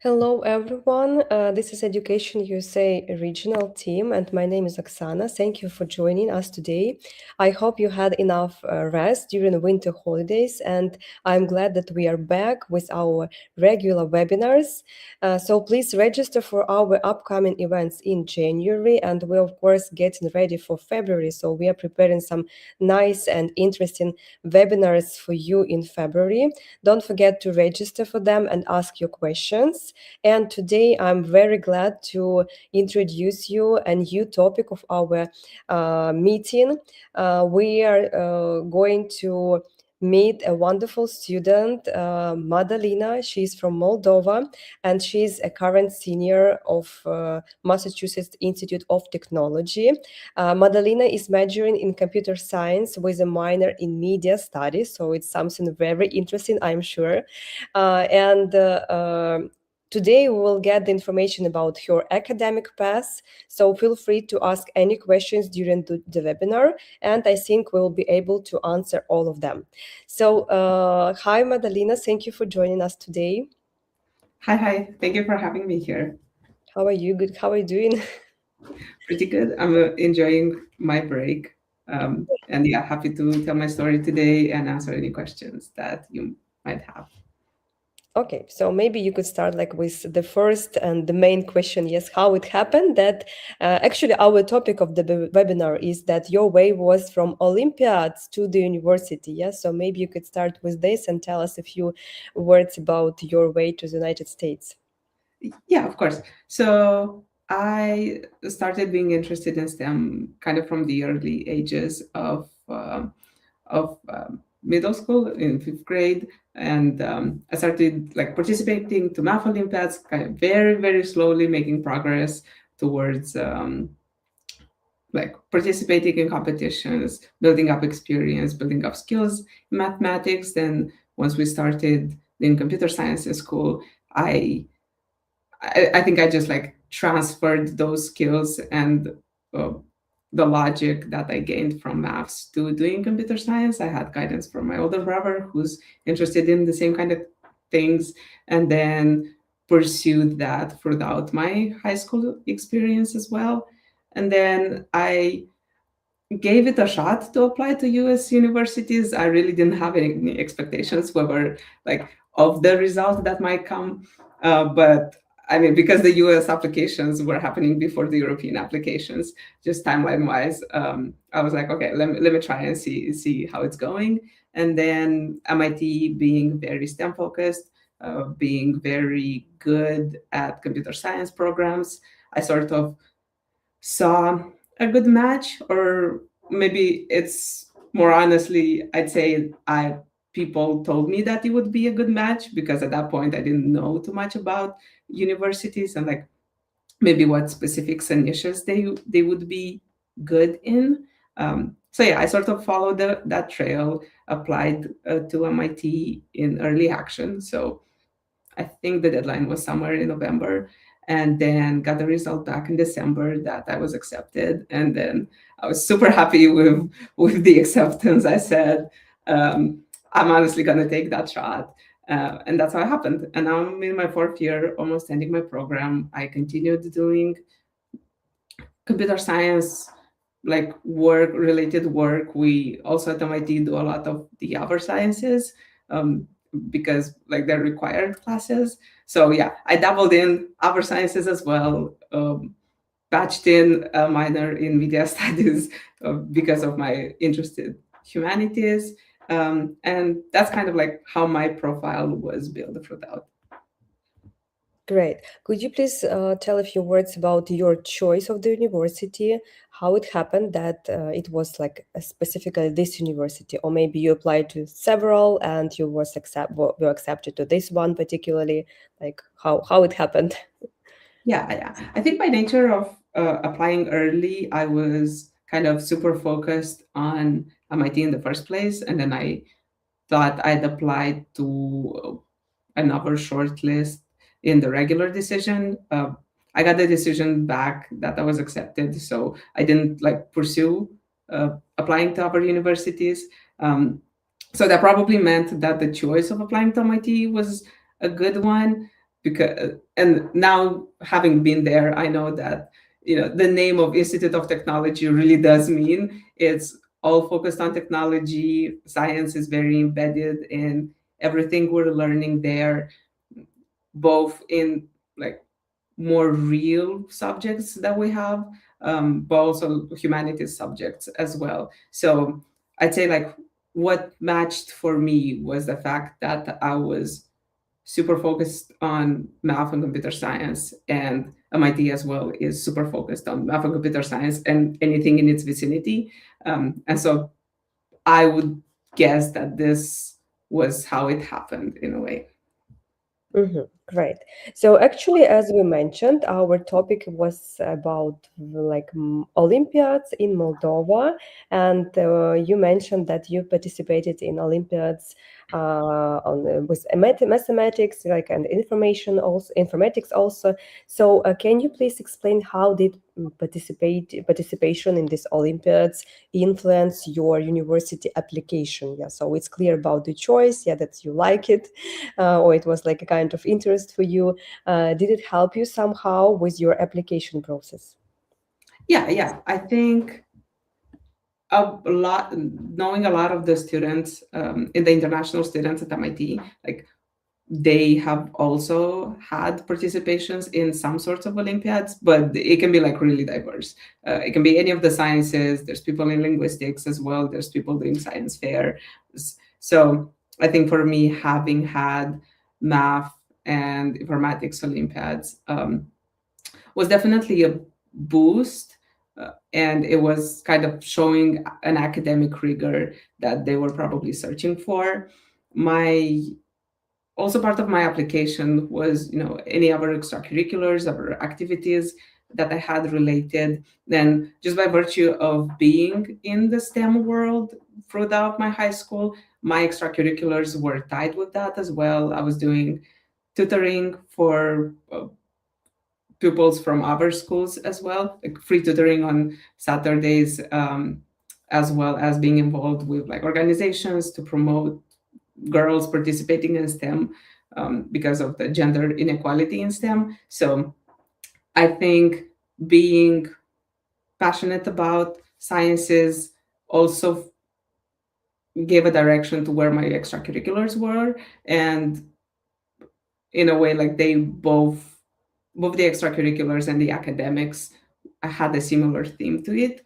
Hello, everyone. This is Education USA regional team, and my name is Oksana. Thank you for joining us today. I hope you had enough rest during the winter holidays, and I'm glad that we are back with our regular webinars. So please register for our upcoming events in January, and we're, of course, getting ready for February. So we are preparing some nice and interesting webinars for you in February. Don't forget to register for them and ask your questions. And today I'm very glad to introduce you a new topic of our meeting. We are going to meet a wonderful student, Mădălina. She's from Moldova, and she's a current senior of Massachusetts Institute of Technology. Mădălina is majoring in computer science with a minor in media studies, so it's something very interesting, I'm sure. Today, we will get the information about her academic path, so feel free to ask any questions during the webinar, and I think we will be able to answer all of them. So, hi, Mădălina, thank you for joining us today. Hi. Thank you for having me here. How are you? Good. How are you doing? Pretty good. I'm enjoying my break. And yeah, happy to tell my story today and answer any questions that you might have. Okay, so maybe you could start like with the first and the main question. Yes, how it happened that actually our topic of the webinar is that your way was from Olympiads to the university. Yes, so maybe you could start with this and tell us a few words about your way to the United States. Yeah, of course. So I started being interested in STEM kind of from the early ages of middle school in 5th grade, and I started like participating to math Olympiads, kind of very slowly making progress towards like participating in competitions, building up experience, building up skills in mathematics. Then once we started in computer science in school, I think I just like transferred those skills and the logic that I gained from maths to doing computer science. I had guidance from my older brother who's interested in the same kind of things, and then pursued that throughout my high school experience as well. And then I gave it a shot to apply to US universities. I really didn't have any expectations whether like of the result that might come, but I mean, because the US applications were happening before the European applications, just timeline wise, I was like, okay, let me try and see how it's going. And then MIT being very STEM focused, being very good at computer science programs, I sort of saw a good match, or maybe it's more honestly, I'd say people told me that it would be a good match, because at that point I didn't know too much about universities and like maybe what specifics and niches they would be good in. So yeah, I sort of followed that trail, applied to MIT in early action. So I think the deadline was somewhere in November, and then got the result back in December that I was accepted. And then I was super happy with the acceptance. I said, I'm honestly going to take that shot. And that's how it happened. And now I'm in my 4th year, almost ending my program. I continued doing computer science, like related work. We also at MIT do a lot of the other sciences, because like they're required classes. So yeah, I dabbled in other sciences as well, batched in a minor in media studies because of my interest in humanities. And that's kind of like how my profile was built throughout. Great. Could you please tell a few words about your choice of the university, how it happened that it was like specifically this university, or maybe you applied to several and you were accepted to this one particularly, like how it happened? Yeah. I think by nature of applying early, I was kind of super focused on MIT in the first place, and then I thought I'd apply to another short list in the regular decision. I got the decision back that I was accepted, so I didn't like pursue applying to other universities. So that probably meant that the choice of applying to MIT was a good one. because, and now having been there, I know that, the name of Institute of Technology really does mean it's all focused on technology. Science is very embedded in everything we're learning there, both in like more real subjects that we have, but also humanities subjects as well. So I'd say like what matched for me was the fact that I was super focused on math and computer science, and MIT as well is super focused on math and computer science and anything in its vicinity. And so I would guess that this was how it happened in a way. Great. So actually, as we mentioned, our topic was about Olympiads in Moldova, and you mentioned that you participated in Olympiads with mathematics, and informatics also. So can you please explain how did participation in these Olympiads influence your university application? Yeah, so it's clear about the choice, that you like it, or it was like a kind of interest for you. Did it help you somehow with your application process? Yeah. I think knowing a lot of the students, in the international students at MIT, like they have also had participations in some sorts of Olympiads, but it can be like really diverse. It can be any of the sciences. There's people in linguistics as well. There's people doing science fair. So I think for me, having had math and informatics Olympiads was definitely a boost. And it was kind of showing an academic rigor that they were probably searching for. Also part of my application was, any other extracurriculars, other activities that I had related. Then just by virtue of being in the STEM world throughout my high school, my extracurriculars were tied with that as well. I was doing tutoring for pupils from other schools as well, like free tutoring on Saturdays, as well as being involved with like organizations to promote girls participating in STEM, because of the gender inequality in STEM. So I think being passionate about sciences also gave a direction to where my extracurriculars were. And in a way, like they both the extracurriculars and the academics had a similar theme to it,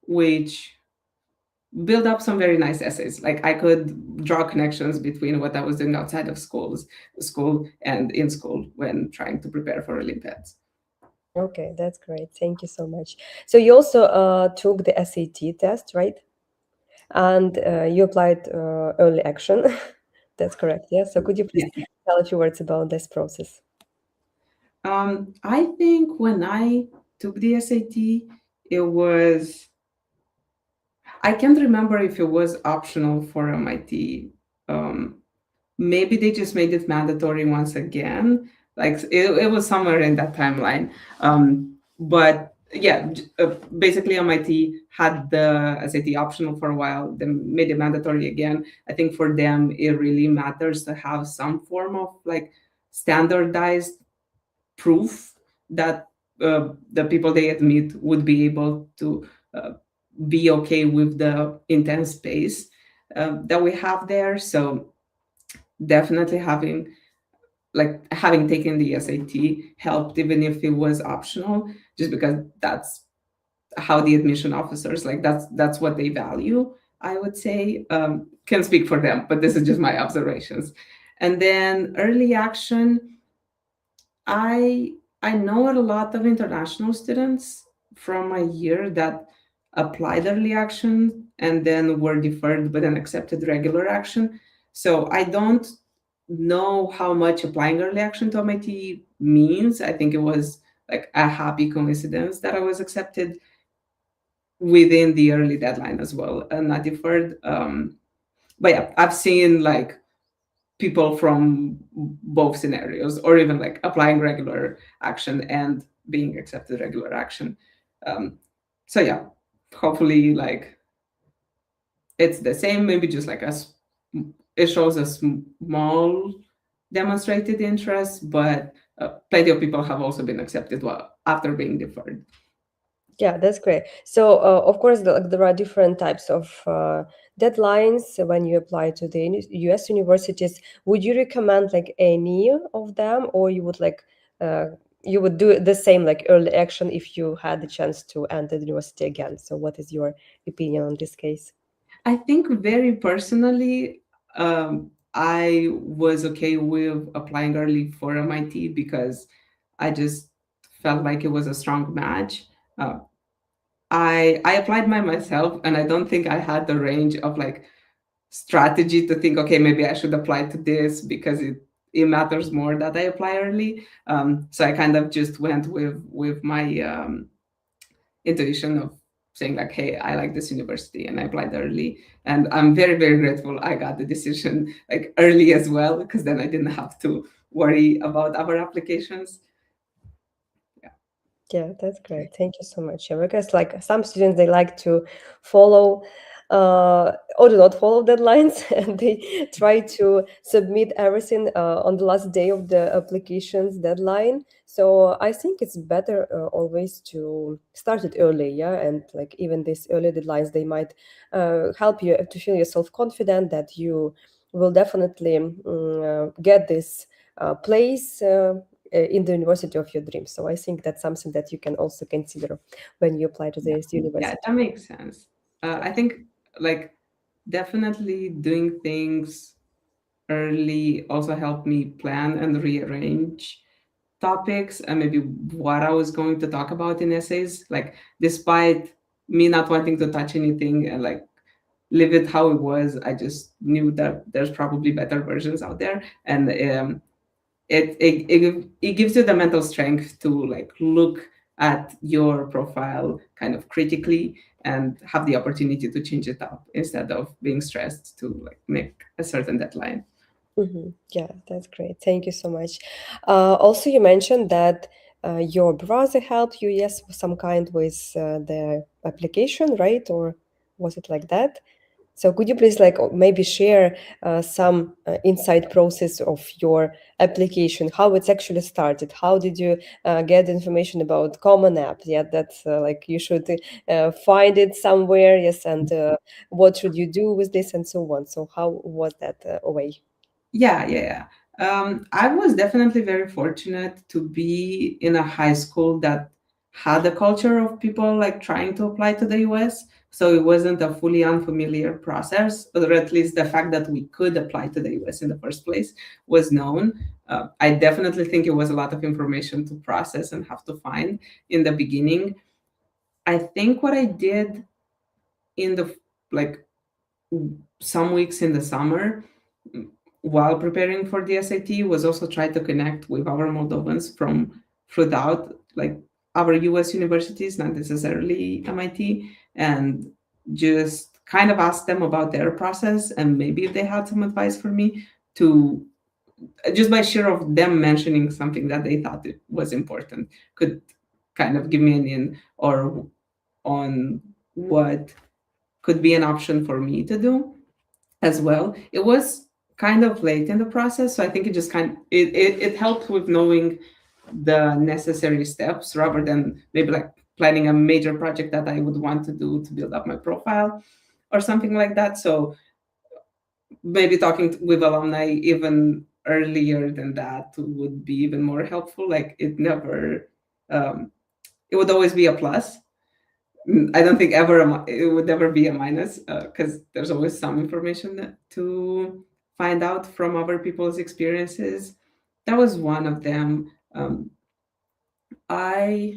which build up some very nice essays. Like I could draw connections between what I was doing outside of school and in school when trying to prepare for Olympiads. Okay, that's great. Thank you so much. So you also took the SAT test, right? And you applied early action. That's correct. Yeah. So could you please tell a few words about this process? I think when I took the SAT, I can't remember if it was optional for MIT. Maybe they just made it mandatory once again. Like it was somewhere in that timeline. But yeah, basically MIT had the SAT optional for a while, then made it mandatory again. I think for them, it really matters to have some form of like standardized proof that the people they admit would be able to be okay with the intense pace that we have there. So definitely having taken the SAT helped, even if it was optional, just because that's how the admission officers, like that's what they value, I would say. Can speak for them, but this is just my observations. And then early action, I know a lot of international students from my year that applied early action and then were deferred but then accepted regular action. So I don't know how much applying early action to MIT means. I think it was like a happy coincidence that I was accepted within the early deadline as well and not deferred. But yeah, I've seen like people from both scenarios, or even like applying regular action and being accepted regular action. So yeah, hopefully like it's the same, maybe just like it shows a small demonstrated interest, but plenty of people have also been accepted after being deferred. Yeah, that's great. So, of course, there are different types of deadlines when you apply to the US universities. Would you recommend like any of them, or you would you would do the same like early action if you had the chance to enter the university again? So, what is your opinion on this case? I think very personally, I was okay with applying early for MIT because I just felt like it was a strong match. I applied by myself, and I don't think I had the range of like strategy to think, okay, maybe I should apply to this because it matters more that I apply early. So I kind of just went with my intuition of saying like, hey, I like this university, and I applied early. And I'm very, very grateful I got the decision like early as well, because then I didn't have to worry about other applications. Yeah, that's great. Thank you so much. Yeah, because like some students, they like to follow or do not follow deadlines, and they try to submit everything on the last day of the application's deadline. So I think it's better always to start it early, yeah, and like even these early deadlines, they might help you to feel yourself confident that you will definitely get this place. In the university of your dreams. So I think that's something that you can also consider when you apply to this university. Yeah, that makes sense. I think like definitely doing things early also helped me plan and rearrange topics and maybe what I was going to talk about in essays. Like, despite me not wanting to touch anything and like leave it how it was, I just knew that there's probably better versions out there, and it gives you the mental strength to like look at your profile kind of critically and have the opportunity to change it up instead of being stressed to like make a certain deadline. Yeah, that's great. Thank you so much. Also, you mentioned that your brother helped you, yes, some kind with the application, right? Or was it like that? So could you please like maybe share some inside process of your application, how it's actually started? How did you get information about Common App? Yeah, that's like you should find it somewhere, yes, and what should you do with this and so on. So how was that way? Yeah. I was definitely very fortunate to be in a high school that had a culture of people like trying to apply to the US. So it wasn't a fully unfamiliar process, or at least the fact that we could apply to the US in the first place was known. I definitely think it was a lot of information to process and have to find in the beginning. I think what I did in the like some weeks in the summer while preparing for the SAT was also try to connect with our Moldovans from throughout like our US universities, not necessarily MIT, and just kind of ask them about their process and maybe if they had some advice for me to just by sheer of them mentioning something that they thought it was important could kind of give me an in or on what could be an option for me to do as well. It was kind of late in the process, so I think it just it helped with knowing the necessary steps rather than maybe like planning a major project that I would want to do to build up my profile or something like that. So maybe talking with alumni even earlier than that would be even more helpful. Like it would always be a plus. I don't think it would ever be a minus because there's always some information to find out from other people's experiences. That was one of them. I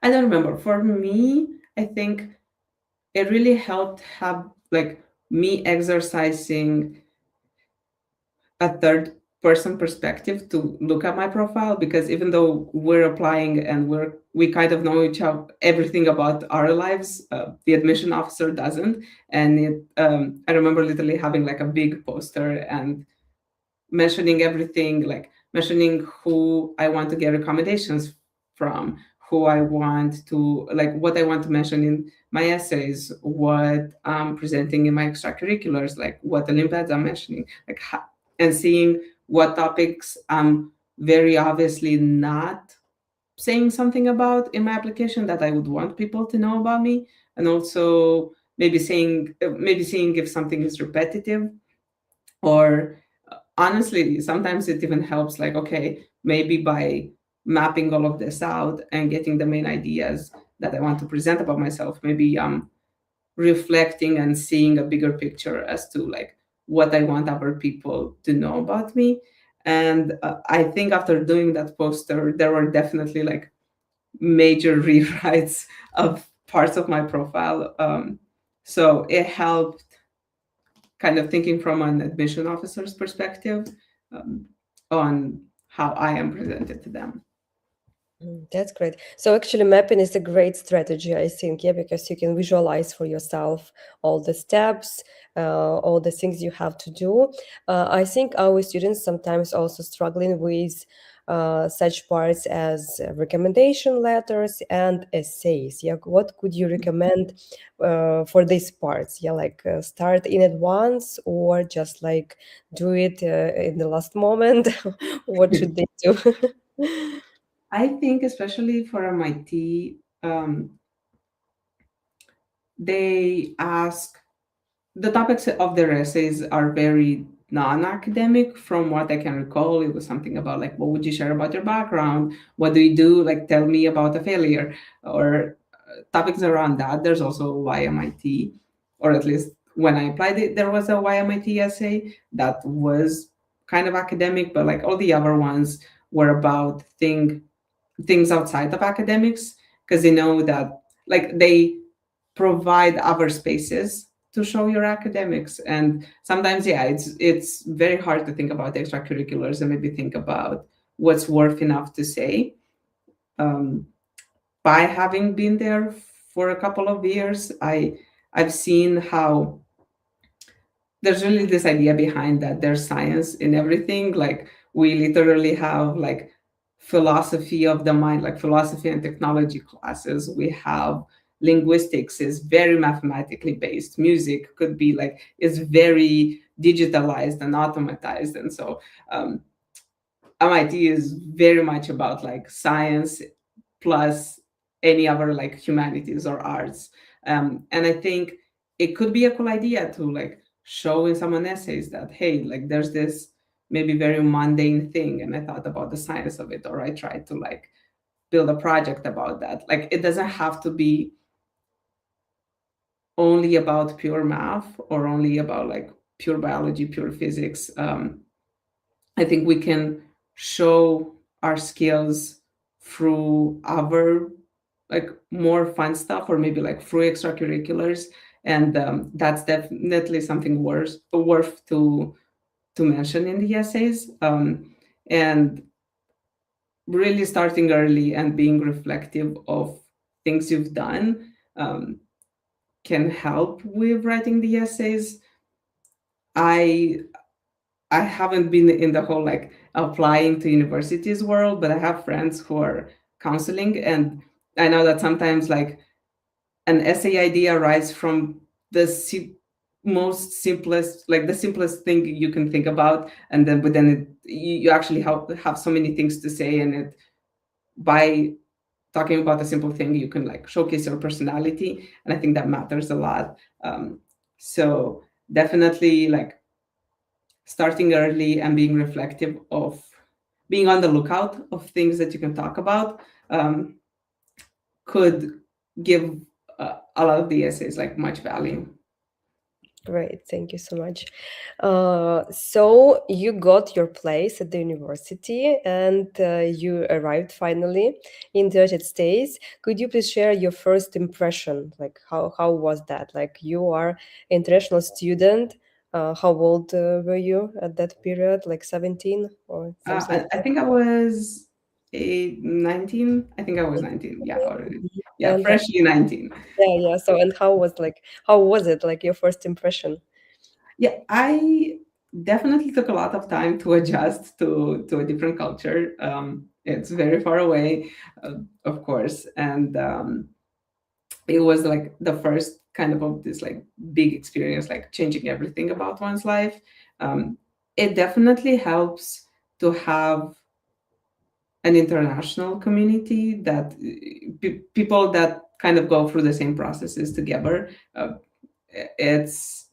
I don't remember. For me, I think it really helped have like me exercising a third person perspective to look at my profile, because even though we're applying and we kind of know each other everything about our lives, the admission officer doesn't. And I remember literally having like a big poster and mentioning everything, like mentioning who I want to get recommendations from, who I want to like what I want to mention in my essays, what I'm presenting in my extracurriculars, like what Olympiads I'm mentioning, like and seeing what topics I'm very obviously not saying something about in my application that I would want people to know about me, and also maybe seeing if something is repetitive, or honestly, sometimes it even helps, like, okay, maybe by mapping all of this out and getting the main ideas that I want to present about myself, maybe I'm reflecting and seeing a bigger picture as to like what I want other people to know about me. And I think after doing that poster, there were definitely like major rewrites of parts of my profile. So it helped kind of thinking from an admission officer's perspective, um, on how I am presented to them. That's great. So actually mapping is a great strategy, I think, yeah, because you can visualize for yourself all the steps, all the things you have to do. I think our students sometimes also struggling with such parts as recommendation letters and essays. Yeah, what could you recommend for these parts? Yeah, like start in advance or just like do it in the last moment? What should they do? I think, especially for MIT, they ask the topics of their essays are very non-academic. From what I can recall, it was something about like, what would you share about your background? What do you do? Like, tell me about a failure, or topics around that. There's also YMIT, or at least when I applied it, there was a YMIT essay that was kind of academic, but like all the other ones were about things outside of academics, because they know that like they provide other spaces to show your academics. And sometimes, yeah, it's very hard to think about extracurriculars and maybe think about what's worth enough to say. um, by having been there for a couple of years, I've seen how there's really this idea behind that there's science in everything. Like, we literally have like philosophy of the mind, like philosophy and technology classes. We have linguistics is very mathematically based. Music could be like, is very digitalized and automatized. And so MIT is very much about like science plus any other like humanities or arts. And I think it could be a cool idea to like show in someone essays that, hey, like there's this maybe very mundane thing, and I thought about the science of it, or I tried to like build a project about that. Like, it doesn't have to be only about pure math or only about like pure biology, pure physics. I think we can show our skills through other like more fun stuff, or maybe like through extracurriculars. And that's definitely something worth to mention in the essays. And really starting early and being reflective of things you've done can help with writing the essays. I I haven't been in the whole like applying to universities world, but I have friends who are counseling, and I know that sometimes like an essay idea arises from the most simplest, like the simplest thing you can think about, and then you actually have so many things to say, and it by talking about a simple thing, you can like showcase your personality, and I think that matters a lot. So definitely like starting early and being reflective of being on the lookout of things that you can talk about could give a lot of the essays like much value. Great, thank you so much. So you got your place at the university and you arrived finally in the United States. Could you please share your first impression? Like how was that? Like you are international student. How old were you at that period? Like 17 or something like I that? think I was 19. I think I was 19. Yeah, already. Yeah, And freshly 19. yeah. So and how was it? Like your first impression? Yeah, I definitely took a lot of time to adjust to a different culture. It's very far away, of course, and it was like the first kind of this like big experience, like changing everything about one's life. Um, it definitely helps to have an international community that people that kind of go through the same processes together. It's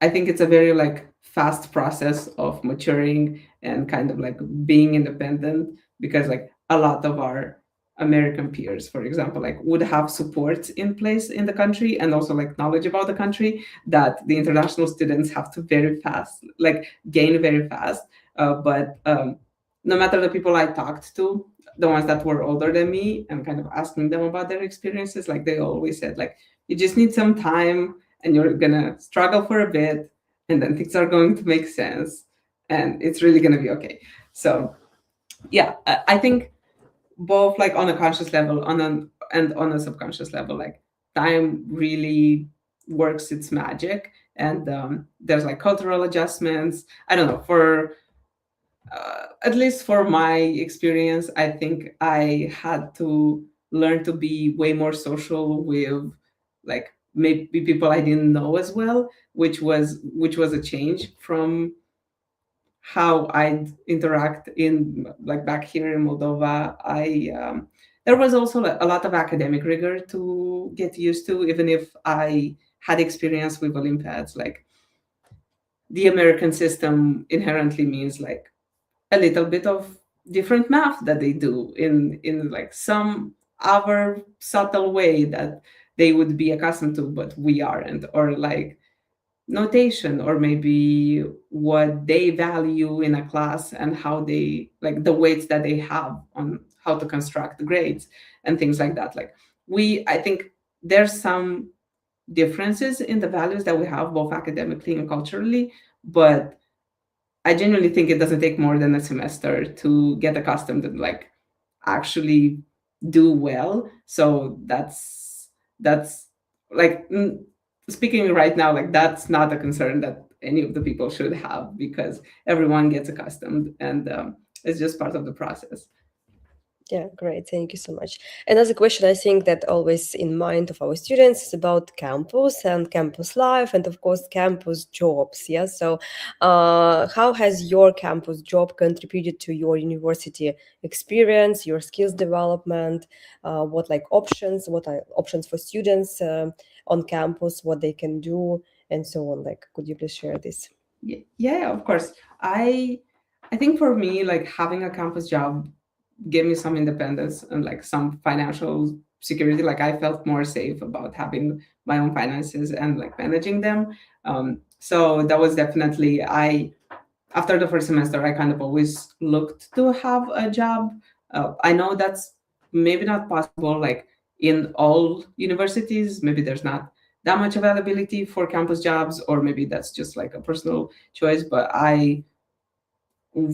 I think it's a very like fast process of maturing and kind of like being independent, because like a lot of our American peers, for example, like would have support in place in the country and also like knowledge about the country that the international students have to very fast like gain very fast. But no matter the people I talked to, the ones that were older than me and kind of asking them about their experiences, like they always said like you just need some time and you're gonna struggle for a bit, and then things are going to make sense, and it's really gonna be okay. So yeah, I think both like on a conscious level, and on a subconscious level, like time really works its magic, and there's like cultural adjustments. I don't know, for at least for my experience, I think I had to learn to be way more social with like maybe people I didn't know as well, which was a change from how I'd interact in like back here in Moldova. I There was also a lot of academic rigor to get used to, even if I had experience with Olympiads. Like the American system inherently means like a little bit of different math that they do in like some other subtle way that they would be accustomed to, but we aren't, or like notation, or maybe what they value in a class and how they like the weights that they have on how to construct grades and things like that. Like I think there's some differences in the values that we have both academically and culturally, but I genuinely think it doesn't take more than a semester to get accustomed and like actually do well. So that's like speaking right now, like that's not a concern that any of the people should have, because everyone gets accustomed, and it's just part of the process. Yeah, great. Thank you so much. Another question I think that always in mind of our students is about campus and campus life, and of course campus jobs. Yeah. So, how has your campus job contributed to your university experience, your skills development? What like options? What are options for students on campus? What they can do, and so on. Like, could you please share this? Yeah, of course. I think for me, like having a campus job gave me some independence and like some financial security. Like I felt more safe about having my own finances and like managing them. So that was definitely I after the first semester, I kind of always looked to have a job. I know that's maybe not possible like in all universities. Maybe there's not that much availability for campus jobs, or maybe that's just like a personal choice. But I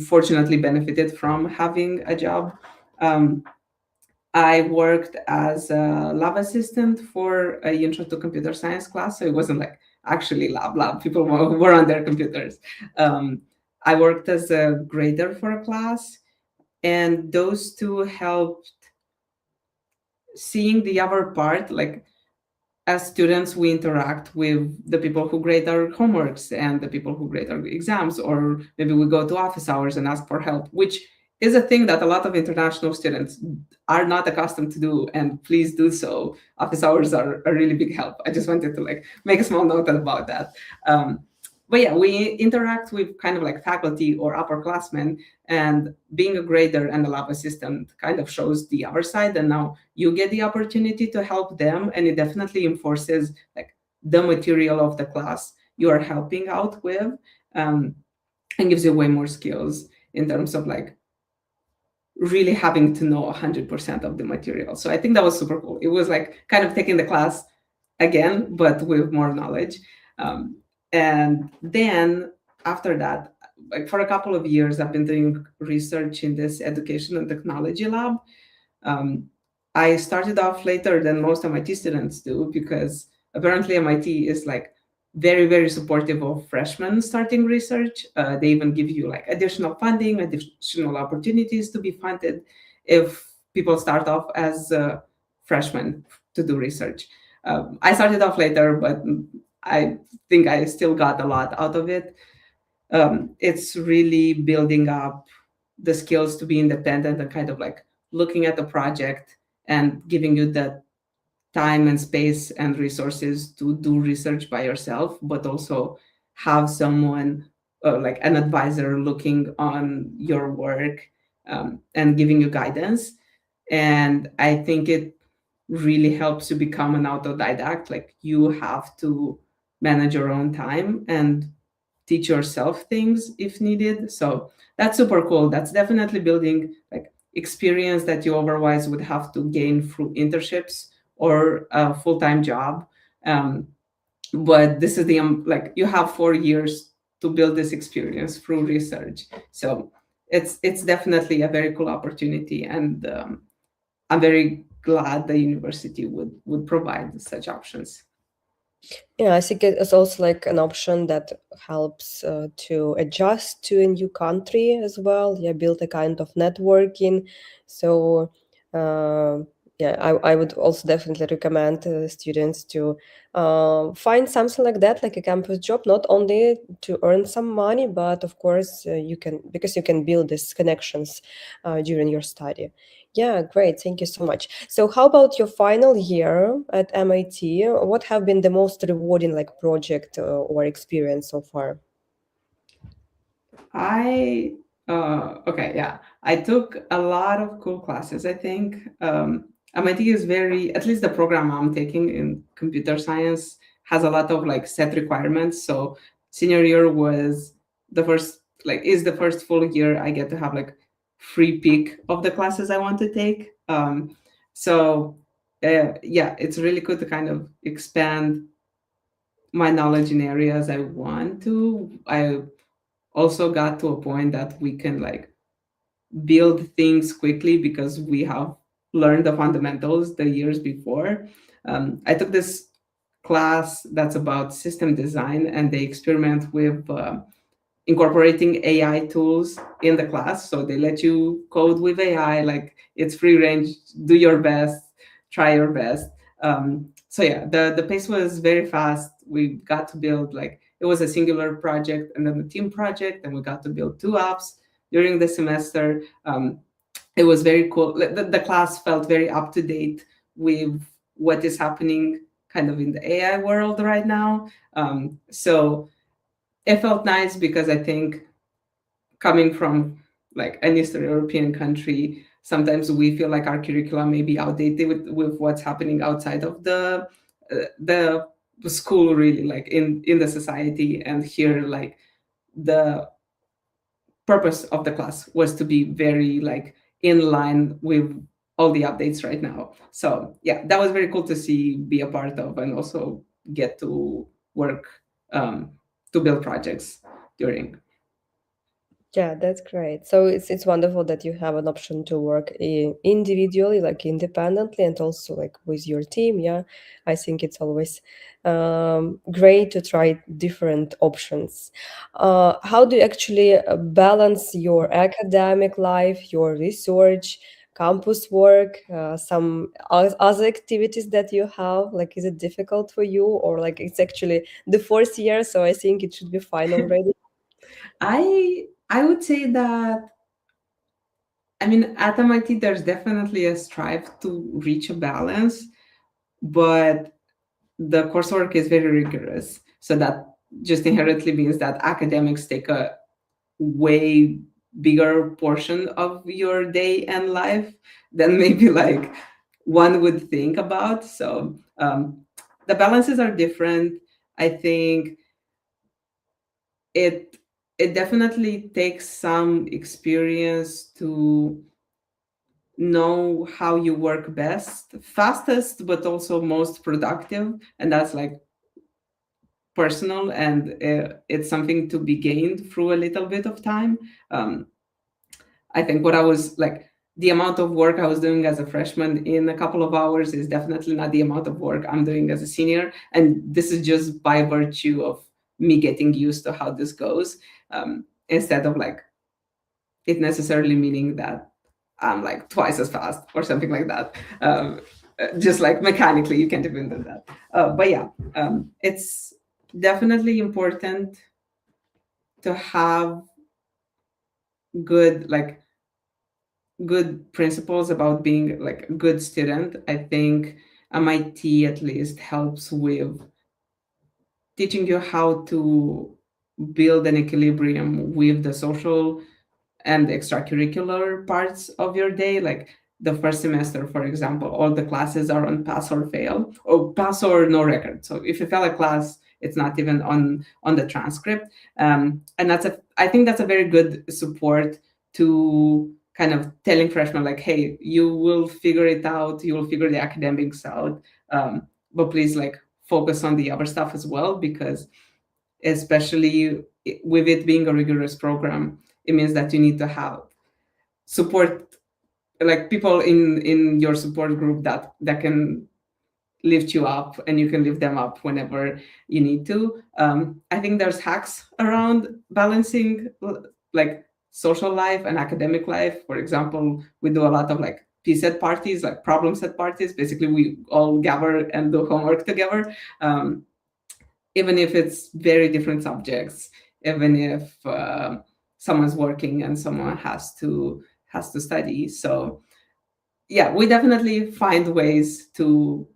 fortunately benefited from having a job. Um, I worked as a lab assistant for a intro to computer science class, so it wasn't like actually lab. People were on their computers. Um, I worked as a grader for a class, and those two helped seeing the other part, like as students, we interact with the people who grade our homeworks and the people who grade our exams, or maybe we go to office hours and ask for help, which is a thing that a lot of international students are not accustomed to do. And please do so. Office hours are a really big help. I just wanted to like make a small note about that. But yeah, we interact with kind of like faculty or upperclassmen, and being a grader and a lab assistant kind of shows the other side. And now you get the opportunity to help them, and it definitely enforces like the material of the class you are helping out with, and gives you way more skills in terms of like really having to know 100% of the material. So I think that was super cool. It was like kind of taking the class again, but with more knowledge. And then after that, like for a couple of years, I've been doing research in this education and technology lab. I started off later than most MIT students do, because apparently MIT is like very, very supportive of freshmen starting research. They even give you like additional funding, additional opportunities to be funded if people start off as freshmen to do research. I started off later, but I think I still got a lot out of it. it's really building up the skills to be independent and kind of like looking at the project and giving you the time and space and resources to do research by yourself, but also have someone like an advisor looking on your work, and giving you guidance. And I think it really helps you become an autodidact. Like you have to manage your own time and teach yourself things if needed. So that's super cool. That's definitely building like experience that you otherwise would have to gain through internships or a full-time job. Um, but this is the like you have 4 years to build this experience through research. So it's definitely a very cool opportunity, and I'm very glad the university would provide such options. Yeah, I think it's also like an option that helps to adjust to a new country as well. Yeah, build a kind of networking. So, uh, yeah, I would also definitely recommend students to find something like that, like a campus job, not only to earn some money, but of course you can, because you can build these connections during your study. Yeah, great. Thank you so much. So how about your final year at MIT? What have been the most rewarding like project or experience so far? I okay, yeah. I took a lot of cool classes, I think. MIT is very, at least the program I'm taking in computer science has a lot of like set requirements. So senior year was the first, like is the first full year I get to have like free pick of the classes I want to take. So yeah, it's really good to kind of expand my knowledge in areas I want to. I also got to a point that we can like build things quickly because we have learned the fundamentals the years before. I took this class that's about system design, and they experiment with incorporating AI tools in the class. So they let you code with AI, like it's free range, do your best, try your best. So yeah, the pace was very fast. We got to build like, it was a singular project and then a team project, and we got to build two apps during the semester. It was very cool. The class felt very up to date with what is happening kind of in the AI world right now. So it felt nice because I think coming from like an Eastern European country, sometimes we feel like our curriculum may be outdated with what's happening outside of the school, really, like in the society. And here, like the purpose of the class was to be very like in line with all the updates right now. So yeah, that was very cool to see, be a part of, and also get to work to build projects during. Yeah, that's great. So it's wonderful that you have an option to work individually, like independently, and also like with your team. Yeah, I think it's always great to try different options. How do you actually balance your academic life, your research, campus work, some other activities that you have? Like, is it difficult for you, or like it's actually the fourth year, so I think it should be fine already? I would say that, I mean, at MIT there's definitely a strive to reach a balance, but the coursework is very rigorous. So that just inherently means that academics take a way bigger portion of your day and life than maybe like one would think about. So the balances are different. I think it it definitely takes some experience to know how you work best, fastest, but also most productive. And that's like personal, and it's something to be gained through a little bit of time. Um, I think what I was like, the amount of work I was doing as a freshman in a couple of hours is definitely not the amount of work I'm doing as a senior. And this is just by virtue of me getting used to how this goes, instead of like it necessarily meaning that I'm like twice as fast or something like that. Just like mechanically, you can't even do that. But yeah, it's definitely important to have good principles about being like a good student. I think MIT at least helps with teaching you how to build an equilibrium with the social and extracurricular parts of your day. Like the first semester, for example, all the classes are on pass or fail, or pass or no record. So if you fail a class, it's not even on the transcript. And I think that's a very good support to kind of telling freshmen like, hey, you will figure it out, you will figure the academics out, but please like focus on the other stuff as well, because especially with it being a rigorous program, it means that you need to have support, like people in your support group that can lift you up, and you can lift them up whenever you need to. I think there's hacks around balancing like social life and academic life. For example, we do a lot of like P-set parties, like problem set parties. Basically, we all gather and do homework together. Even if it's very different subjects, even if someone's working and someone has to study. So yeah, we definitely find ways to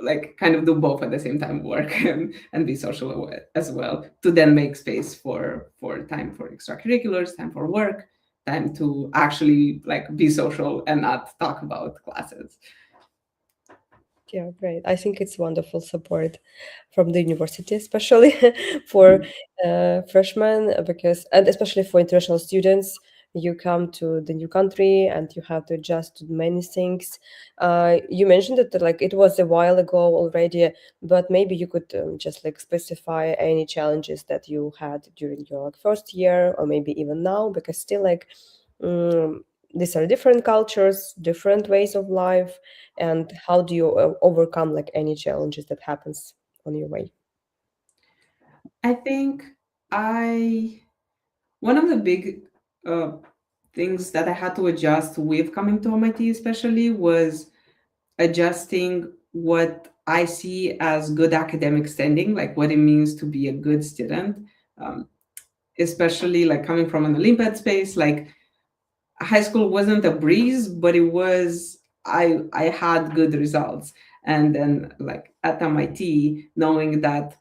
like kind of do both at the same time, work and be social as well, to then make space for time for extracurriculars, time for work, time to actually like be social and not talk about classes. Yeah, great. I think it's wonderful support from the university, especially for freshmen, because, and especially for international students, you come to the new country and you have to adjust to many things. You mentioned it like it was a while ago already, but maybe you could just like specify any challenges that you had during your like first year, or maybe even now, because still like these are different cultures, different ways of life, and how do you overcome like any challenges that happens on your way? I think one of the big things that I had to adjust with coming to MIT especially was adjusting what I see as good academic standing, like what it means to be a good student. Especially like coming from an Olympiad space, like high school wasn't a breeze, but it was, I had good results. And then like at MIT, knowing that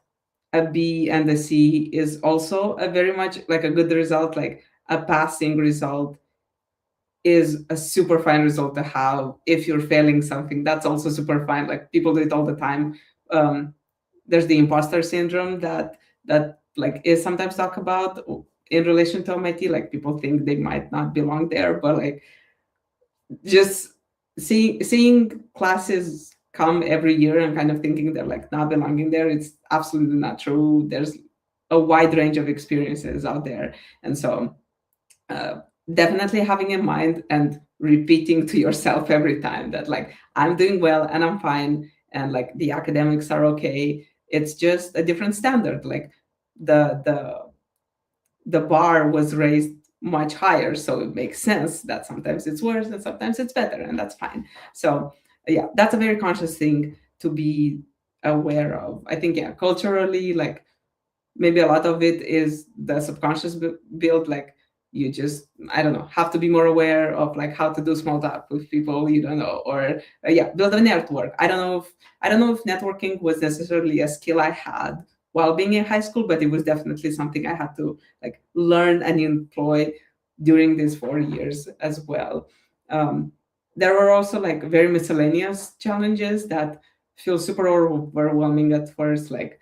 a B and a C is also a very much like a good result, like a passing result is a super fine result to have. If you're failing something, that's also super fine. Like people do it all the time. There's the imposter syndrome that like is sometimes talked about in relation to MIT. Like people think they might not belong there, but like just seeing classes come every year and kind of thinking they're like not belonging there, it's absolutely not true. There's a wide range of experiences out there, and so definitely having in mind and repeating to yourself every time that like I'm doing well and I'm fine, and like the academics are okay. It's just a different standard. Like the bar was raised much higher, so it makes sense that sometimes it's worse and sometimes it's better, and that's fine. So yeah, that's a very conscious thing to be aware of. I think, yeah, culturally, like maybe a lot of it is the subconscious build. Like you just, I don't know, have to be more aware of like how to do small talk with people you don't know, or yeah, build a network. I don't know if networking was necessarily a skill I had while being in high school, but it was definitely something I had to like learn and employ during these 4 years as well. There were also like very miscellaneous challenges that feel super overwhelming at first, like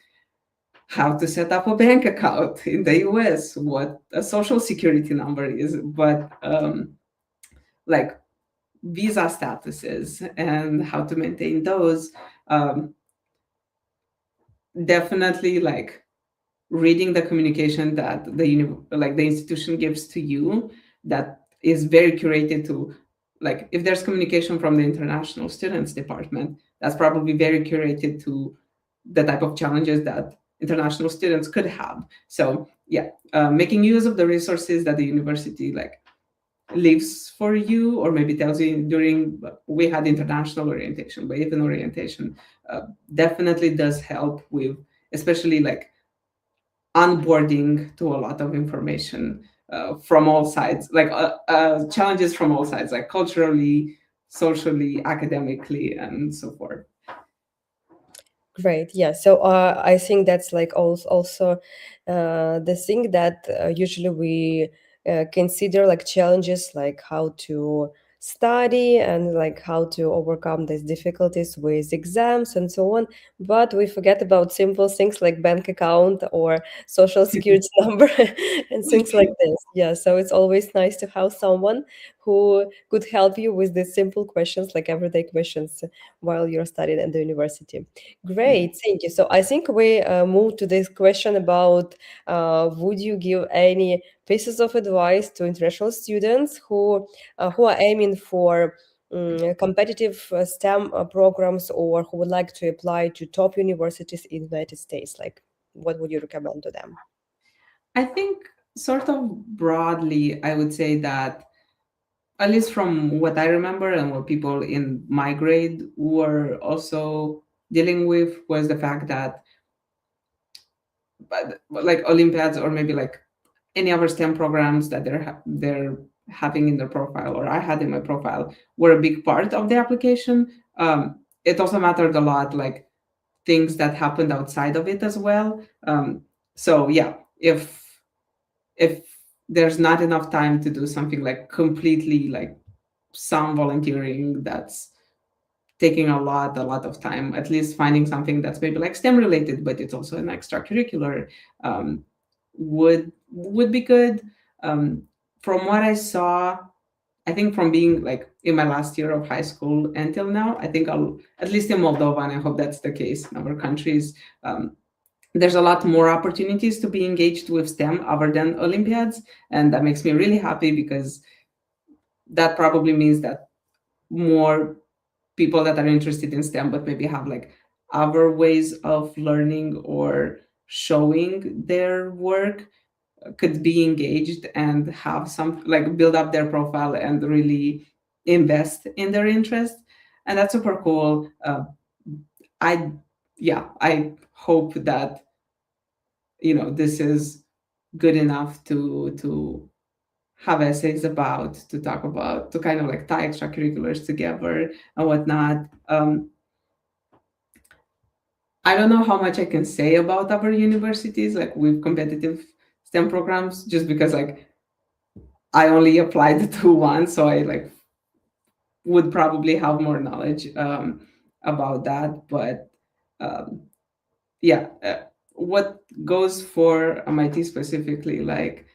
how to set up a bank account in the US, what a social security number is, but like visa statuses and how to maintain those. Definitely like reading the communication that the institution gives to you, that is very curated to, like if there's communication from the international students department, that's probably very curated to the type of challenges that international students could have. So yeah, making use of the resources that the university like leaves for you, or maybe tells you during, we had international orientation, but even orientation definitely does help with, especially like onboarding to a lot of information from all sides, like challenges from all sides, like culturally, socially, academically, and so forth. Great. Yeah. So I think that's like also the thing that usually we consider like challenges, like how to study and like how to overcome these difficulties with exams and so on. But we forget about simple things like bank account or social security number and things like this. Yeah. So it's always nice to have someone who could help you with these simple questions, like everyday questions, while you're studying at the university. Great, thank you. So I think we move to this question about would you give any pieces of advice to international students who are aiming for competitive STEM programs or who would like to apply to top universities in the United States? Like, what would you recommend to them? I think, sort of broadly, I would say that, at least from what I remember and what people in my grade were also dealing with, was the fact that, like Olympiads or maybe like any other STEM programs that they're having in their profile, or I had in my profile, were a big part of the application. It also mattered a lot, like things that happened outside of it as well. So yeah, if there's not enough time to do something like completely like some volunteering that's taking a lot of time, at least finding something that's maybe like STEM related, but it's also an extracurricular, would be good. From what I saw, I think from being like in my last year of high school until now, I think I'll, at least in Moldova, and I hope that's the case in other countries, there's a lot more opportunities to be engaged with STEM other than Olympiads. And that makes me really happy, because that probably means that more people that are interested in STEM, but maybe have like other ways of learning or showing their work, could be engaged and have some, like, build up their profile and really invest in their interest. And that's super cool. I Yeah, I hope that, this is good enough to have essays about, to talk about, to kind of like tie extracurriculars together and whatnot. I don't know how much I can say about other universities, like with competitive STEM programs, just because like I only applied to one, so I like would probably have more knowledge about that. But um, yeah, what goes for MIT specifically, like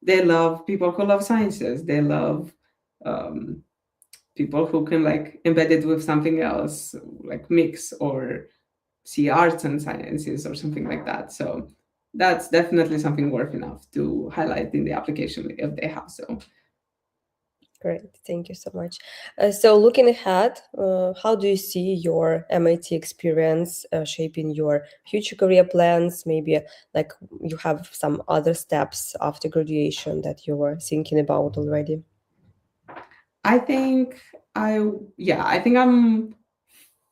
they love people who love sciences. They love um, people who can like embed it with something else, like mix or see arts and sciences or something like that. So that's definitely something worth enough to highlight in the application if they have so. Great, thank you so much. So, looking ahead, how do you see your MIT experience shaping your future career plans? Maybe like you have some other steps after graduation that you were thinking about already. I think I think I'm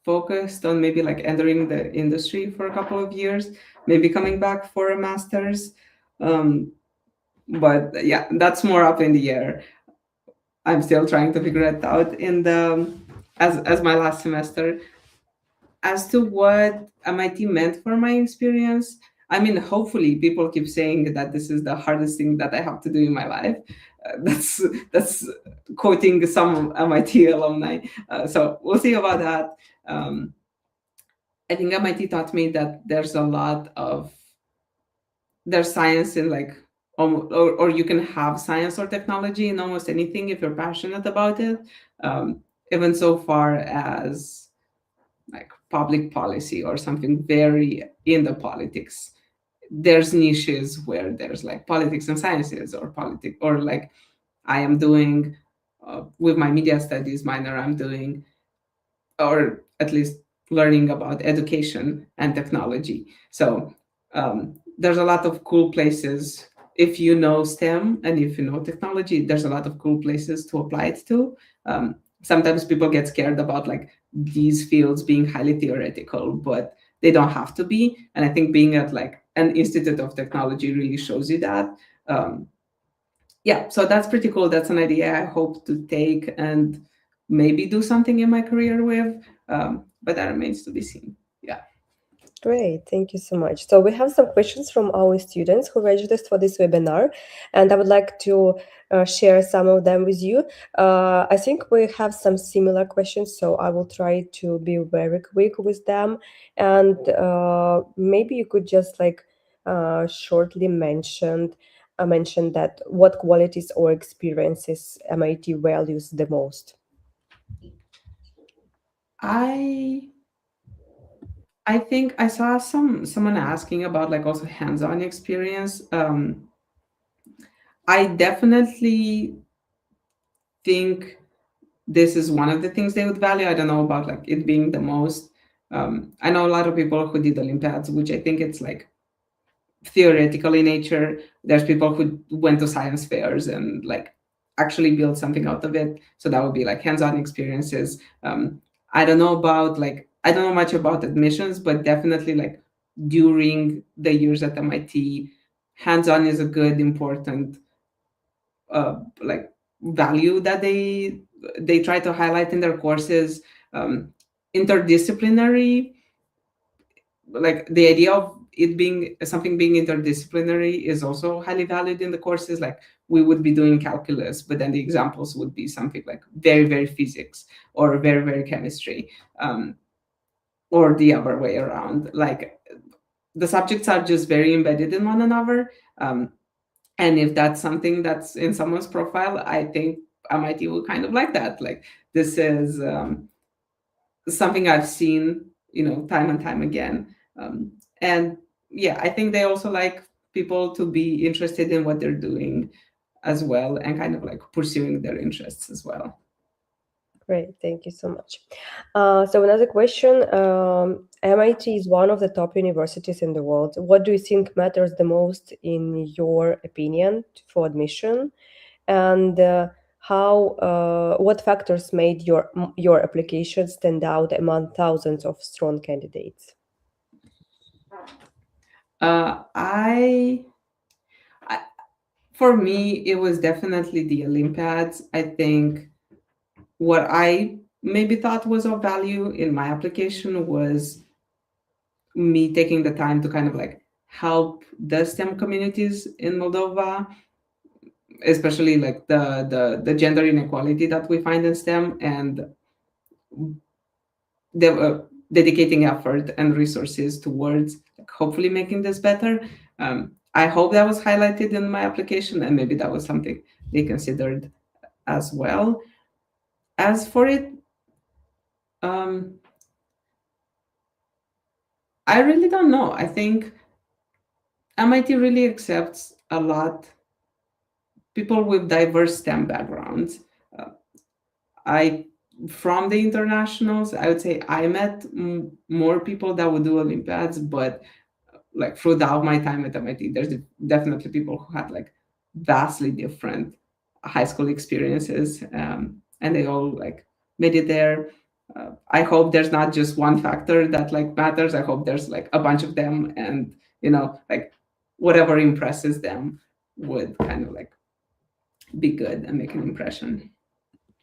focused on maybe like entering the industry for a couple of years, maybe coming back for a master's. Um, but yeah, that's more up in the air. I'm still trying to figure it out in the as my last semester. As to what MIT meant for my experience, I mean, hopefully people keep saying that this is the hardest thing that I have to do in my life. That's quoting some MIT alumni. So we'll see about that. Um, I think MIT taught me that there's science in like, or you can have science or technology in almost anything if you're passionate about it. Even so far as like public policy or something very in the politics, there's niches where there's like politics and sciences, or politics, or like I am doing with my media studies minor, I'm doing, or at least learning about education and technology. So there's a lot of cool places. If you know STEM and if you know technology, there's a lot of cool places to apply it to. Sometimes people get scared about like these fields being highly theoretical, but they don't have to be. And I think being at like an institute of technology really shows you that. Yeah, so that's pretty cool. That's an idea I hope to take and maybe do something in my career with, but that remains to be seen. Yeah. Great, thank you so much. So we have some questions from our students who registered for this webinar, and I would like to share some of them with you. I think we have some similar questions, so I will try to be very quick with them. And maybe you could just like shortly mention that what qualities or experiences MIT values the most. I think I saw someone asking about like also hands-on experience. I definitely think this is one of the things they would value. I don't know about like it being the most. I know a lot of people who did Olympiads, which I think it's like theoretical in nature. There's people who went to science fairs and like actually built something out of it. So that would be like hands-on experiences. I don't know about like I don't know much about admissions, but definitely like during the years at MIT, hands-on is a good, important like value that they try to highlight in their courses. Interdisciplinary, like the idea of it being something being interdisciplinary is also highly valued in the courses. Like we would be doing calculus, but then the examples would be something like very, very physics or very, very chemistry, or the other way around. Like the subjects are just very embedded in one another. And if that's something that's in someone's profile, I think MIT will kind of like that. Like this is something I've seen, time and time again. And yeah, I think they also like people to be interested in what they're doing as well and kind of like pursuing their interests as well. Great, thank you so much. So another question, MIT is one of the top universities in the world. What do you think matters the most in your opinion for admission? And what factors made your application stand out among thousands of strong candidates? For me, it was definitely the Olympiads. I think what I maybe thought was of value in my application was me taking the time to kind of like help the STEM communities in Moldova, especially like the gender inequality that we find in STEM, and dedicating effort and resources towards like, hopefully making this better. I hope that was highlighted in my application, and maybe that was something they considered as well. As for it, I really don't know. I think MIT really accepts a lot people with diverse STEM backgrounds. From the internationals, I would say I met more people that would do Olympiads, but like throughout my time at MIT, there's definitely people who had like vastly different high school experiences, and they all like made it there. I hope there's not just one factor that like matters. I hope there's like a bunch of them, and like whatever impresses them would kind of like be good and make an impression.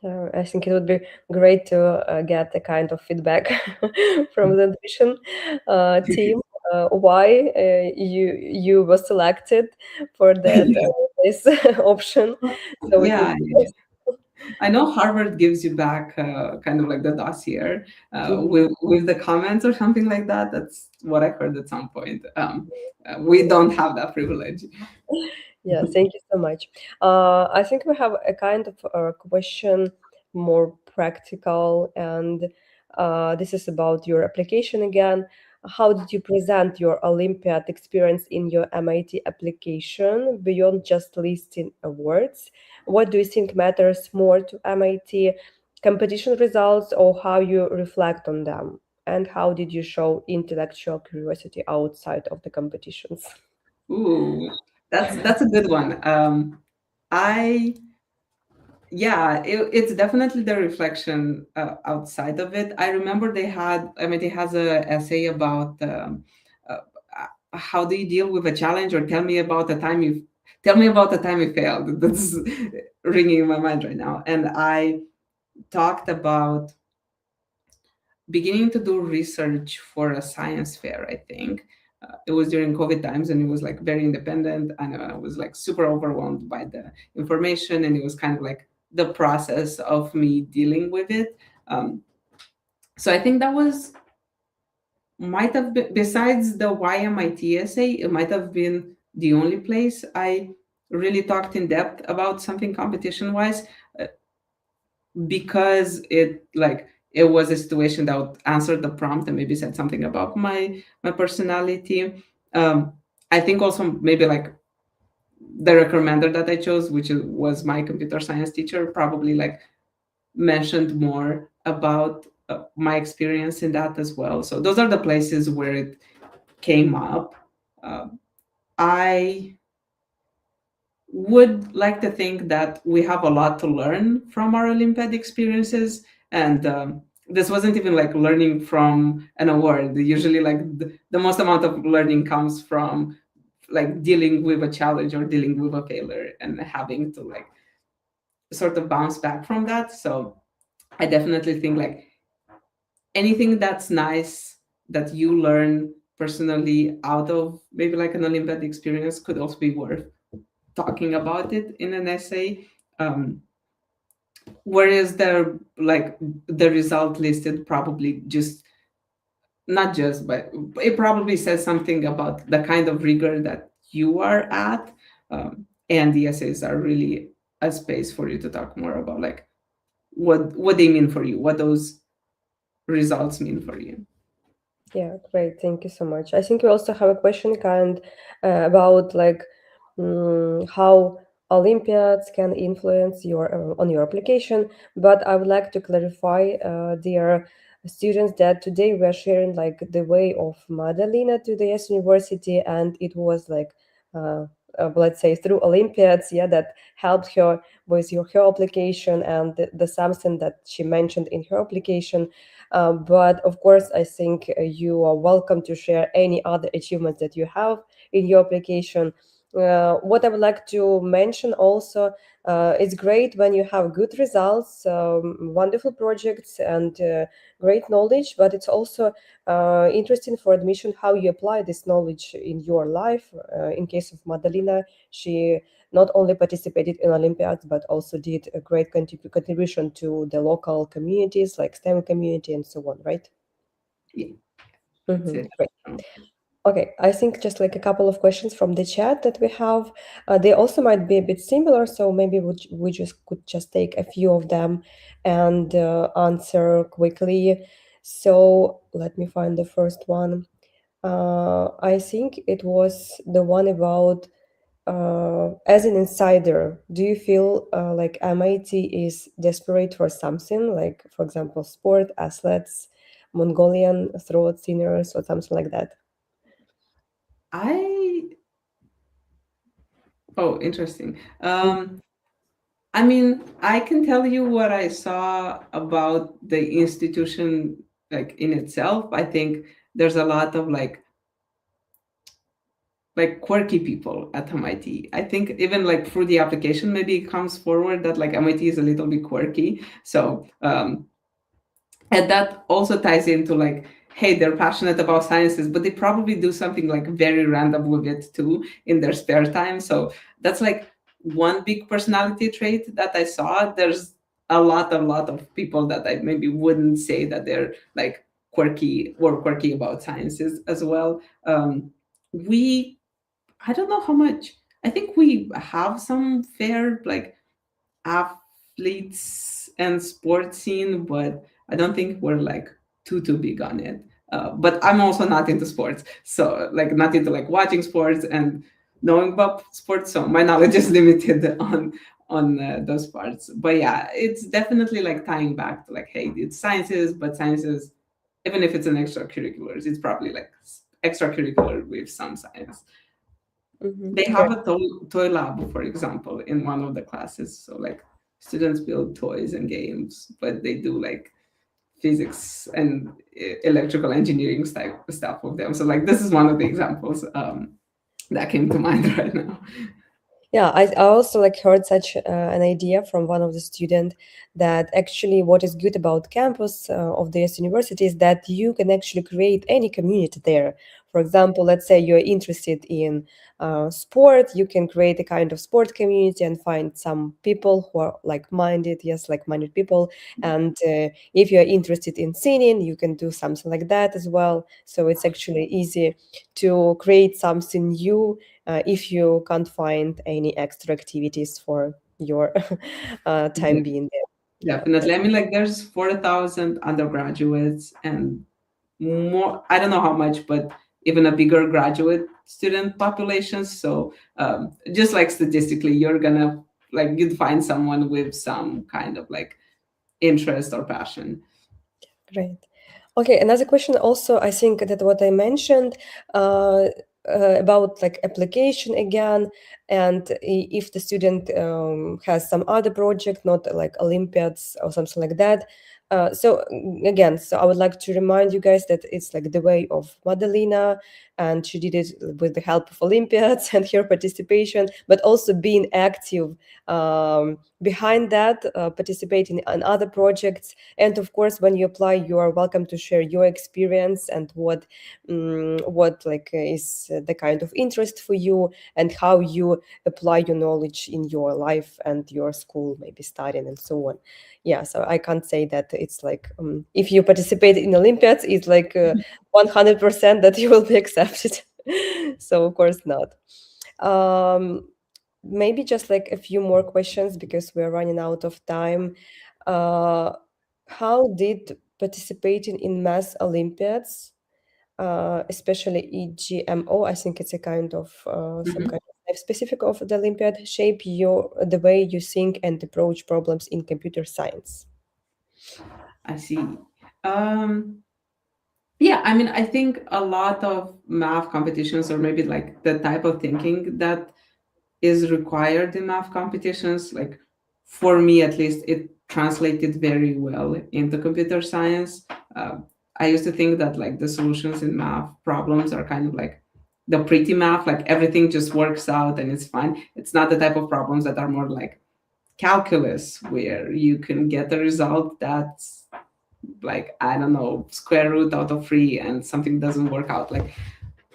I think it would be great to get a kind of feedback from the admission team. Why you were selected for that this option? So it Yeah, would I know Harvard gives you back kind of like the dossier with the comments or something like that. That's what I heard at some point. We don't have that privilege. Yeah, thank you so much. I think we have a kind of question more practical, and this is about your application again. How did you present your Olympiad experience in your MIT application beyond just listing awards? What do you think matters more to MIT, competition results, or how you reflect on them? And how did you show intellectual curiosity outside of the competitions? Ooh, that's a good one. It's definitely the reflection outside of it. I remember MIT has a essay about how do you deal with a challenge, or tell me about a time you failed. That's ringing in my mind right now. And I talked about beginning to do research for a science fair, I think. It was during COVID times, and it was like very independent, and I was like super overwhelmed by the information, and it was kind of like the process of me dealing with it. So I think that might have been, besides the YMIT essay, it might have been the only place I really talked in depth about something competition wise, because it was a situation that answered the prompt and maybe said something about my personality. I think also maybe like the recommender that I chose, which was my computer science teacher, probably like mentioned more about my experience in that as well. So those are the places where it came up. I would like to think that we have a lot to learn from our Olympiad experiences, and this wasn't even like learning from an award. Usually, like the most amount of learning comes from like dealing with a challenge or dealing with a failure and having to like sort of bounce back from that. So I definitely think like anything that's nice that you learn personally out of maybe like an Olympiad experience could also be worth talking about it in an essay. Whereas the result listed probably just not just, but it probably says something about the kind of rigor that you are at. And the essays are really a space for you to talk more about like what they mean for you, what those results mean for you. Yeah, great. Thank you so much. I think we also have a question about like how Olympiads can influence your on your application. But I would like to clarify, dear students, that today we are sharing like the way of Mădălina to the yes university, and it was like let's say through Olympiads, yeah, that helped her with her application and the something that she mentioned in her application. But of course, I think you are welcome to share any other achievements that you have in your application. What I would like to mention also, it's great when you have good results, wonderful projects, and great knowledge, but it's also interesting for admission how you apply this knowledge in your life. In case of Mădălina, she not only participated in Olympiads, but also did a great contribution to the local communities, like STEM community and so on, right? Yeah, that's Mm-hmm. it. Great. Okay, I think just like a couple of questions from the chat that we have, they also might be a bit similar, so maybe we just could just take a few of them and answer quickly. So let me find the first one. I think it was the one about as an insider, do you feel like MIT is desperate for something, like, for example, sport, athletes, Mongolian throat singers, or something like that? Oh, interesting. I mean, I can tell you what I saw about the institution, like in itself. I think there's a lot of like quirky people at MIT. I think even like through the application, maybe it comes forward that like MIT is a little bit quirky. So and that also ties into like, hey, they're passionate about sciences, but they probably do something like very random with it too in their spare time. So that's like one big personality trait that I saw. There's a lot of people that I maybe wouldn't say that they're like quirky about sciences as well. We I don't know how much. I think we have some fair like athletes and sports scene, but I don't think we're like too big on it. But I'm also not into sports, so like not into like watching sports and knowing about sports. So my knowledge is limited on those parts. But yeah, it's definitely like tying back to like, hey, it's sciences, but sciences, even if it's an extracurriculars, it's probably like extracurricular with some science. They Mm-hmm. have a toy lab, for example, in one of the classes. So like students build toys and games, but they do like physics and electrical engineering stuff of them. So like this is one of the examples that came to mind right now. Yeah, I also like heard such an idea from one of the student that actually what is good about campus of the US University is that you can actually create any community there. For example, let's say you're interested in sport, you can create a kind of sport community and find some people who are like-minded, yes, like-minded people. And if you're interested in singing, you can do something like that as well. So it's actually easy to create something new if you can't find any extra activities for your time being there. Definitely. I mean, like there's 4,000 undergraduates and more, I don't know how much, but even a bigger graduate student population. So just like statistically, you're gonna like you'd find someone with some kind of like interest or passion. Great. Okay, another question also, I think that what I mentioned about like application again, and if the student has some other project, not like Olympiads or something like that. Again, so I would like to remind you guys that it's like the way of Mădălina, and she did it with the help of Olympiads and her participation, but also being active behind that, participating in other projects. And of course, when you apply, you are welcome to share your experience and what like is the kind of interest for you and how you apply your knowledge in your life and your school, maybe studying and so on. Yeah, so I can't say that it's like if you participate in Olympiads, it's like 100% that you will be accepted. So of course not. Maybe just like a few more questions because we're running out of time. How did participating in math Olympiads, especially EGMO, I think it's a kind of some kind of type specific of the Olympiad, shape the way you think and approach problems in computer science? I see. Yeah, I mean, I think a lot of math competitions, or maybe like the type of thinking that is required in math competitions, like for me at least, it translated very well into computer science. I used to think that like the solutions in math problems are kind of like the pretty math, like everything just works out and it's fine. It's not the type of problems that are more like calculus, where you can get a result that's like, I don't know, square root out of 3 and something doesn't work out.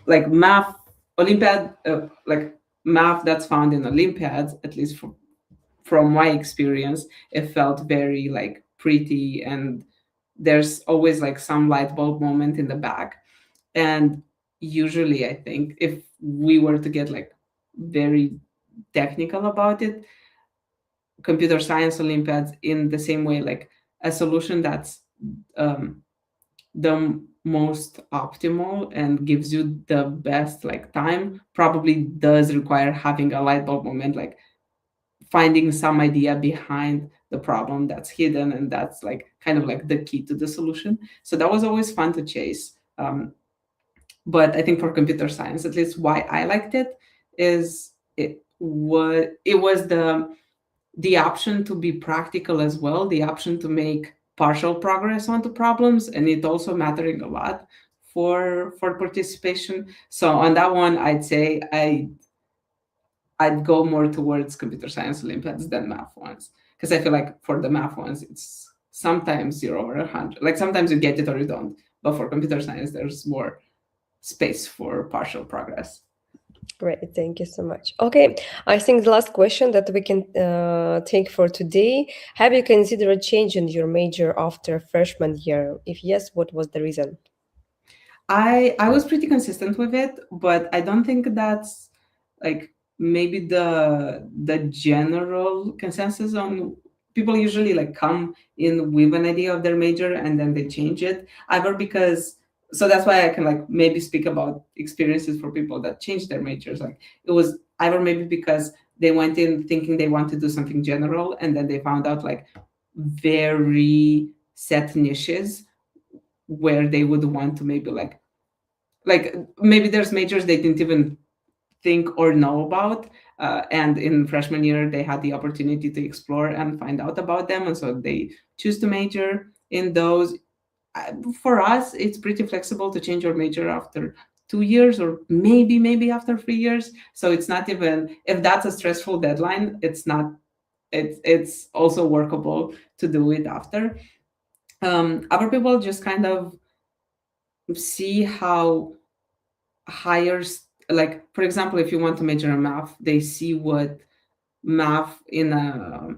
Like math, Olympiad, like math that's found in Olympiads, at least from my experience, it felt very like pretty, and there's always like some light bulb moment in the back. And usually I think if we were to get like very technical about it, computer science Olympiads, in the same way, like a solution that's the most optimal and gives you the best like time probably does require having a light bulb moment, like finding some idea behind the problem that's hidden, and that's like kind of like the key to the solution. So that was always fun to chase. But I think for computer science, at least why I liked it, is it was the option to be practical as well, the option to make partial progress onto problems, and it also mattering a lot for participation. So on that one, I'd say I'd go more towards computer science Olympiads than math ones, because I feel like for the math ones, it's sometimes 0 or 100. Like sometimes you get it or you don't. But for computer science, there's more space for partial progress. Great, thank you so much. Okay, I think the last question that we can take for today: have you considered changing your major after freshman year? If yes, what was the reason? I was pretty consistent with it, but I don't think that's like maybe the general consensus on people usually like come in with an idea of their major and then they change it, either because, so that's why I can like maybe speak about experiences for people that changed their majors. Like it was either maybe because they went in thinking they want to do something general, and then they found out like very set niches where they would want to maybe like maybe there's majors they didn't even think or know about, and in freshman year they had the opportunity to explore and find out about them, and so they choose to major in those. for us, it's pretty flexible to change your major after 2 years or maybe after 3 years. So it's not even, if that's a stressful deadline, it's also workable to do it after. Other people just kind of see how higher, like, for example, if you want to major in math, they see what math in a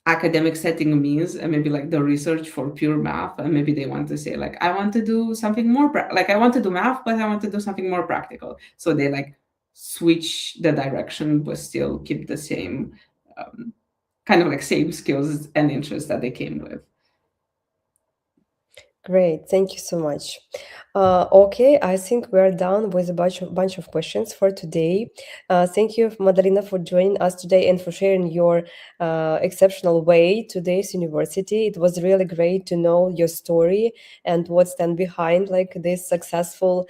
academic setting means, and maybe like the research for pure math, and maybe they want to say like, I want to do something more like, I want to do math, but I want to do something more practical. So they like switch the direction but still keep the same kind of like same skills and interests that they came with. Great, thank you so much. Okay, I think we're done with a bunch of questions for today. Thank you, Mădălina, for joining us today and for sharing your exceptional way to this university. It was really great to know your story and what stand behind like this successful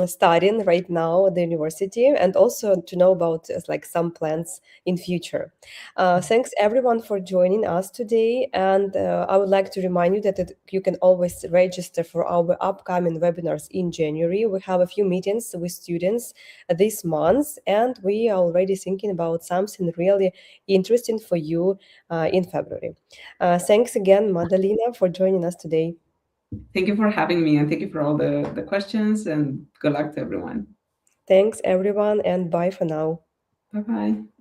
studying right now at the university, and also to know about like some plans in future. Thanks everyone for joining us today, and I would like to remind you that you can always register for our upcoming webinars in January. We have a few meetings with students this month, and we are already thinking about something really interesting for you in February. Thanks again, Mădălina, for joining us today. Thank you for having me, and thank you for all the questions, and good luck to everyone. Thanks everyone, and bye for now. Bye-bye.